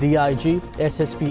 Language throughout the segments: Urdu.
DIG SSP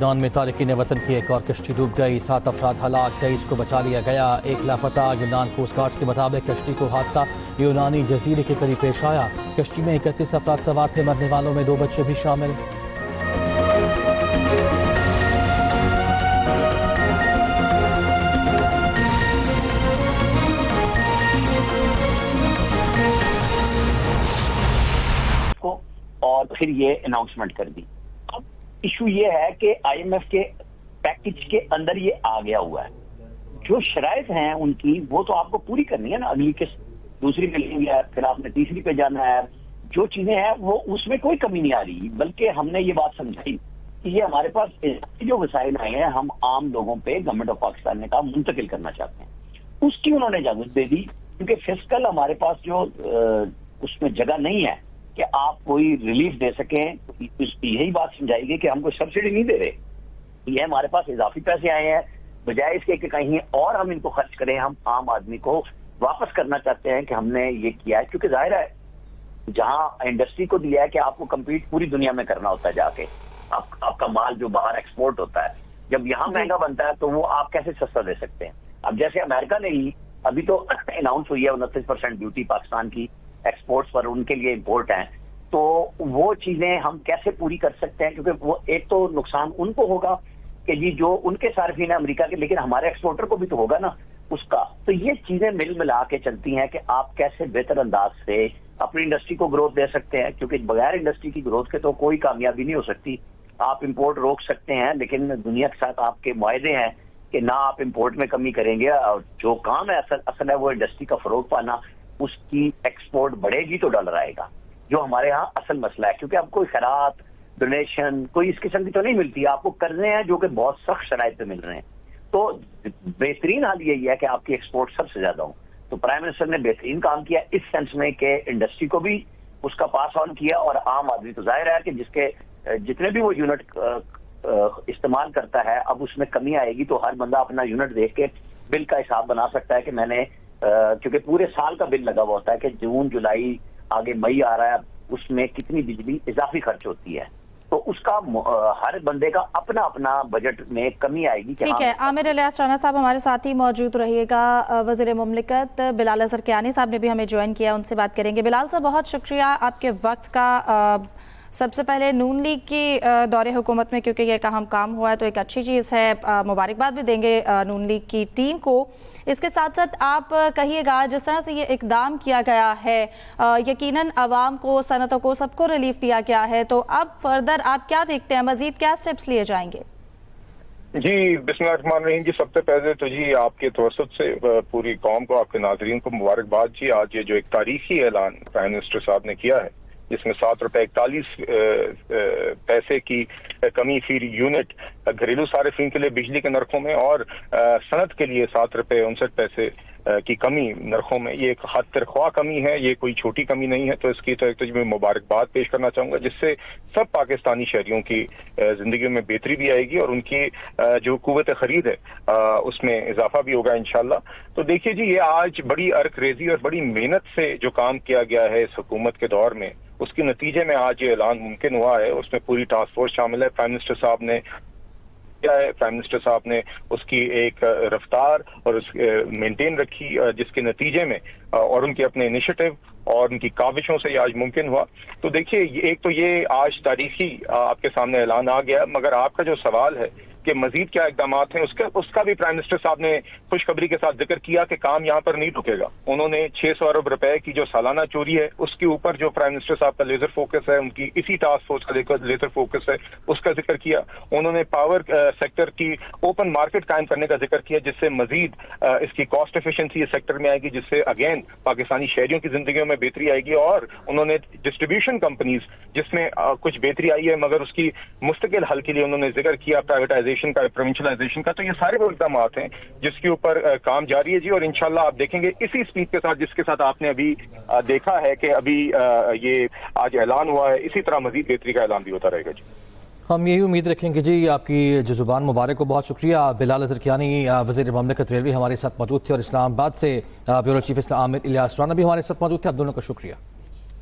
یونان میں تارکین وطن کی ایک اور کشتی ڈوب گئی، 7 افراد ہلاک، 23 کو بچا لیا گیا، 1 لاپتہ۔ یونان کوسٹ گارڈز کے مطابق کشتی کو حادثہ یونانی جزیرے کے قریب پیش آیا۔ کشتی میں 31 افراد سوار تھے، مرنے والوں میں 2 بچے بھی شامل۔ اور پھر یہ اناؤنسمنٹ کر دی۔ اب ایشو یہ ہے کہ آئی ایم ایف کے پیکج کے اندر یہ آ گیا ہوا ہے، جو شرائط ہیں ان کی وہ تو آپ کو پوری کرنی ہے نا۔ اگلی قسط دوسری پہ لیں گے، پھر آپ نے تیسری پہ جانا ہے، جو چیزیں ہیں وہ اس میں کوئی کمی نہیں آ رہی، بلکہ ہم نے یہ بات سمجھائی کہ یہ ہمارے پاس جو وسائل آئے ہیں ہم عام لوگوں پہ گورنمنٹ آف پاکستان نے کہا منتقل کرنا چاہتے ہیں، اس کی انہوں نے اجازت دے دی، کیونکہ فسکل ہمارے پاس جو اس میں جگہ نہیں ہے کہ آپ کوئی ریلیف دے سکیں۔ یہی بات سمجھائی گئی کہ ہم کوئی سبسڈی نہیں دے رہے، یہ ہمارے پاس اضافی پیسے آئے ہیں، بجائے اس کے کہ کہیں اور ہم ان کو خرچ کریں، ہم عام آدمی کو واپس کرنا چاہتے ہیں کہ ہم نے یہ کیا ہے، کیونکہ ظاہر ہے جہاں انڈسٹری کو دیا ہے کہ آپ کو کمپیٹ پوری دنیا میں کرنا ہوتا ہے، جا کے آپ کا مال جو باہر ایکسپورٹ ہوتا ہے جب یہاں مہنگا بنتا ہے تو وہ آپ کیسے سستا دے سکتے ہیں۔ اب جیسے امریکہ نے ہی ابھی تو اناؤنس ہوئی ہے 29% ڈیوٹی پاکستان کی ایکسپورٹس پر ان کے لیے امپورٹ ہیں، تو وہ چیزیں ہم کیسے پوری کر سکتے ہیں، کیونکہ وہ ایک تو نقصان ان کو ہوگا کہ جی جو ان کے صارفین ہیں امریکہ کے، لیکن ہمارے ایکسپورٹر کو بھی تو ہوگا نا اس کا۔ تو یہ چیزیں مل ملا کے چلتی ہیں کہ آپ کیسے بہتر انداز سے اپنی انڈسٹری کو گروتھ دے سکتے ہیں، کیونکہ بغیر انڈسٹری کی گروتھ کے تو کوئی کامیابی نہیں ہو سکتی۔ آپ امپورٹ روک سکتے ہیں لیکن دنیا کے ساتھ آپ کے معاہدے ہیں کہ نہ آپ امپورٹ میں کمی کریں گے، اور جو کام ہے اصل ہے وہ انڈسٹری کا فروغ پانا، اس کی ایکسپورٹ بڑھے گی تو ڈالر آئے گا، جو ہمارے ہاں اصل مسئلہ ہے، کیونکہ آپ کوئی خیرات ڈونیشن کوئی اس قسم کی تو نہیں ملتی، آپ کو کرنے ہیں جو کہ بہت سخت شرائط پہ مل رہے ہیں۔ تو بہترین حال یہی ہے کہ آپ کی ایکسپورٹ سب سے زیادہ ہوں۔ تو پرائم منسٹر نے بہترین کام کیا اس سینس میں کہ انڈسٹری کو بھی اس کا پاس آن کیا، اور عام آدمی تو ظاہر ہے کہ جس کے جتنے بھی وہ یونٹ استعمال کرتا ہے اب اس میں کمی آئے گی، تو ہر بندہ اپنا یونٹ دیکھ کے بل کا حساب بنا سکتا ہے کہ میں نے کیونکہ پورے سال کا بل لگا ہوا ہوتا ہے کہ جون جولائی آگے مئی آ رہا ہے، اس میں کتنی بجلی اضافی خرچ ہوتی ہے، تو اس کا ہر بندے کا اپنا اپنا بجٹ میں کمی آئے گی۔ ٹھیک ہے، عامر الیاس رانا صاحب ہمارے ساتھ ہی موجود رہیے گا۔ وزیر مملکت بلال اظہر کیانی صاحب نے بھی ہمیں جوائن کیا، ان سے بات کریں گے۔ بلال صاحب بہت شکریہ آپ کے وقت کا۔ سب سے پہلے نون لیگ کی دور حکومت میں کیونکہ یہ اہم کام ہوا ہے تو ایک اچھی چیز ہے، مبارکباد بھی دیں گے نون لیگ کی ٹیم کو۔ اس کے ساتھ ساتھ آپ کہیے گا جس طرح سے یہ اقدام کیا گیا ہے، یقیناً عوام کو، صنعتوں کو، سب کو ریلیف دیا گیا ہے، تو اب فردر آپ کیا دیکھتے ہیں، مزید کیا سٹیپس لیے جائیں گے؟ جی بسم اللہ الرحمن الرحیم۔ جی سب سے پہلے تو جی آپ کے توسط سے پوری قوم کو، آپ کے ناظرین کو مبارکباد۔ جی آج یہ جو ایک تاریخی اعلان پرائم منسٹر صاحب نے کیا ہے، جس میں 7.41 پیسے کی کمی فی یونٹ گھریلو صارفین کے لیے بجلی کے نرخوں میں، اور صنعت کے لیے 7.59 پیسے کی کمی نرخوں میں، یہ ایک خاطر خواہ کمی ہے، یہ کوئی چھوٹی کمی نہیں ہے، تو اس کی تو میں مبارکباد پیش کرنا چاہوں گا، جس سے سب پاکستانی شہریوں کی زندگیوں میں بہتری بھی آئے گی اور ان کی جو قوت خرید ہے اس میں اضافہ بھی ہوگا انشاءاللہ۔ تو دیکھیے جی یہ آج بڑی ارک ریزی اور بڑی محنت سے جو کام کیا گیا ہے اس حکومت کے دور میں، اس کے نتیجے میں آج یہ اعلان ممکن ہوا ہے۔ اس میں پوری ٹاسک فورس شامل ہے، پرائم منسٹر صاحب نے کیا ہے، پرائم منسٹر صاحب نے اس کی ایک رفتار اور اس مینٹین رکھی، جس کے نتیجے میں اور ان کے اپنے انیشیٹو اور ان کی کاوشوں سے یہ آج ممکن ہوا۔ تو دیکھیے ایک تو یہ آج تاریخی آپ کے سامنے اعلان آ گیا، مگر آپ کا جو سوال ہے کہ مزید کیا اقدامات ہیں، اس کا بھی پرائم منسٹر صاحب نے خوشخبری کے ساتھ ذکر کیا کہ کام یہاں پر نہیں رکے گا۔ انہوں نے 600 ارب روپے کی جو سالانہ چوری ہے اس کے اوپر جو پرائم منسٹر صاحب کا لیزر فوکس ہے، ان کی اسی ٹاسک فورس کا لیزر فوکس ہے، اس کا ذکر کیا۔ انہوں نے پاور سیکٹر کی اوپن مارکیٹ قائم کرنے کا ذکر کیا، جس سے مزید اس کی کاسٹ ایفیشنسی اس سیکٹر میں آئے گی، جس سے اگین پاکستانی شہریوں کی زندگیوں میں بہتری آئے گی۔ اور انہوں نے ڈسٹریبیوشن کمپنیز جس میں کچھ بہتری آئی ہے مگر اس کی مستقل حل کے لیے انہوں نے ذکر کیا پرائیویٹائزیشن کا، پروونشلائزیشن کا۔ تو یہ سارے وہ اقدامات ہیں جس کے اوپر کام جاری ہے جی، اور انشاءاللہ آپ دیکھیں گے اسی سپیڈ کے ساتھ جس کے ساتھ آپ نے ابھی دیکھا ہے کہ ابھی یہ آج اعلان ہوا ہے، اسی طرح مزید بہتری کا اعلان بھی ہوتا رہے گا جی۔ ہم یہی امید رکھیں گے جی۔ آپ کی جو زبان مبارک ہو، بہت شکریہ۔ بلال اظہر کیانی وزیر مملکت ریلوے ہمارے ساتھ موجود تھے، اور اسلام آباد سے بیورو چیف عامر الیاس رانا بھی ہمارے ساتھ موجود تھے۔ آپ دونوں کا شکریہ۔